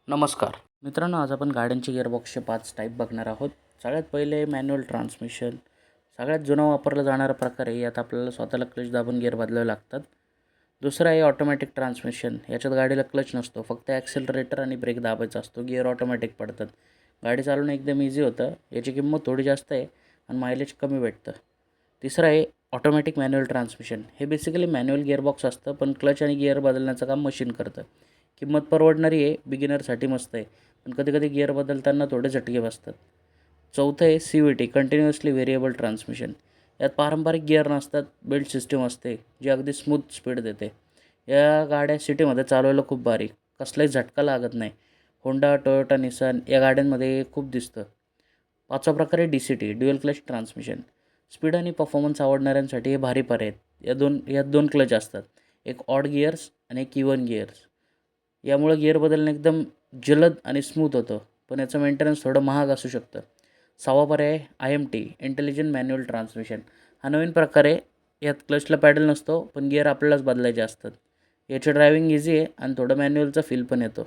नमस्कार मित्रांनो, आज आपण गाड्यांचे गिअरबॉक्सचे 5 टाईप बघणार आहोत. सगळ्यात पहिले मॅन्युअल ट्रान्समिशन. सगळ्यात जुना वापरला जाणारा प्रकार आहे. यात आपल्याला स्वतःला क्लच दाबून गिअर बदलावे लागतात. दुसरा आहे ऑटोमॅटिक ट्रान्समिशन. याच्यात गाडीला क्लच नसतो, फक्त ॲक्सेलरेटर आणि ब्रेक दाबायचा असतो. गिअर ऑटोमॅटिक पडतात. गाडी चालवणं एकदम इझी होतं. याची किंमत थोडी जास्त आहे आणि मायलेज कमी भेटतं. तिसरं आहे ऑटोमॅटिक मॅन्युअल ट्रान्समिशन. हे बेसिकली मॅन्युअल गिअरबॉक्स असतं, पण क्लच आणि गिअर बदलण्याचं काम मशीन करतं. किंमत परवडणारी आहे, बिगिनरसाठी मस्त आहे, पण कधी गिअर बदलताना थोडे झटके बसतात. चौथं आहे CVT, कंटिन्युअसली व्हेरिएबल ट्रान्समिशन. यात पारंपरिक गिअर नसतात, बेल्ट सिस्टीम असते, जी अगदी स्मूथ स्पीड देते. या गाड्या सिटीमध्ये चालवायला खूप भारी, कसलाही झटका लागत नाही. होंडा, टोयोटा, निसान या गाड्यांमध्ये खूप दिसतं. पाचवा प्रकार आहे DCT, dual clutch transmission. Speed आणि परफॉर्मन्स आवडणाऱ्यांसाठी हे भारी पर्याय आहेत. यात दोन क्लच असतात, एक ऑड गिअर्स आणि एक इवन गिअर्स. यामुळं गिअर बदलणं एकदम जलद आणि स्मूथ होतं, पण याचं मेंटेनन्स थोडं महाग असू शकतं. सहावा पर्याय IMT, इंटेलिजंट मॅन्युअल ट्रान्समिशन. हा नवीन प्रकार आहे. यात क्लचला पॅडल नसतो, पण गिअर आपल्यालाच बदलायचे असतात. याची ड्रायव्हिंग इझी आहे आणि थोडं मॅन्युअलचा फील पण येतो.